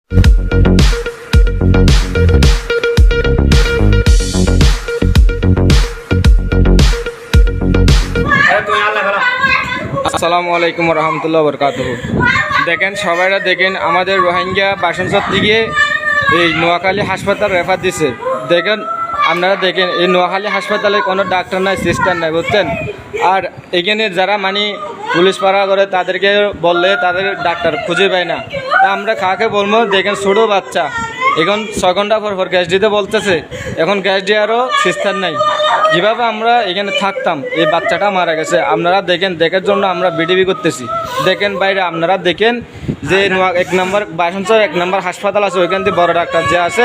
আসসালামু আলাইকুম রহমতুল্লাহ বরকাতুহু। দেখেন সবাইরা দেখেন আমাদের রোহিঙ্গা বাসনচর থেকে এই নোয়াখালী হাসপাতাল রেফার দিছে। দেখেন আপনারা দেখেন এই নোয়াখালী হাসপাতালে কোনো ডাক্তার নাই, সিস্টার নাই, বুঝছেন। আর এখানে যারা মানে পুলিশ পাড়া করে তাদেরকে বললে তাদের ডাক্তার খুঁজে পায় না। তা আমরা কাকে বলবো? দেখেন ছোটো বাচ্চা এখন 6 ঘন্টা পর গ্যাস দিতে বলতেছে, এখন গ্যাস দেওয়ারও সিস্টার নাই। যেভাবে আমরা এখানে থাকতাম এই বাচ্চাটা মারা গেছে। আপনারা দেখেন, দেখার জন্য আমরা বিডিবি করতেছি। দেখেন বাইরে আপনারা দেখেন যে 1 নম্বর বাসনচর 1 নম্বর হাসপাতাল আছে, ওইখান থেকে বড় ডাক্তার যে আছে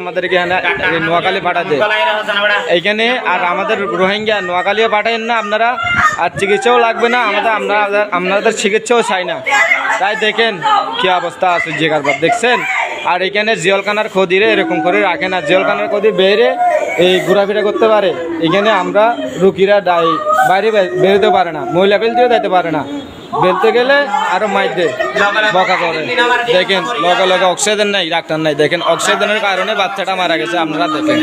আমাদেরকে এখানে নোয়াখালী পাঠাতে এইখানে। আর আমাদের রোহিঙ্গা নোয়াখালীও পাঠাইন না আপনারা, আর চিকিৎসাও লাগবে না আপনাদের চিকিৎসাও চাই না। তাই দেখেন কী অবস্থা আছে জায়গার, দেখছেন। আর এখানে জিয়লখানার খদিরে এরকম করে রাখে না, জিয়লখানার খদি বেরে এই ঘোরাফেরা করতে পারে। এখানে আমরা রুগীরা বাইরে বেরোতে পারে না, মহিলা বেলতেও যেতে পারে না, বেলতে গেলে আরো মাইতে বকা করে। দেখেন লগে লগে অক্সিজেন নাই, ডাক্তার নাই। দেখেন অক্সিজেনের কারণে বাচ্চাটা মারা গেছে, আপনারা দেখেন।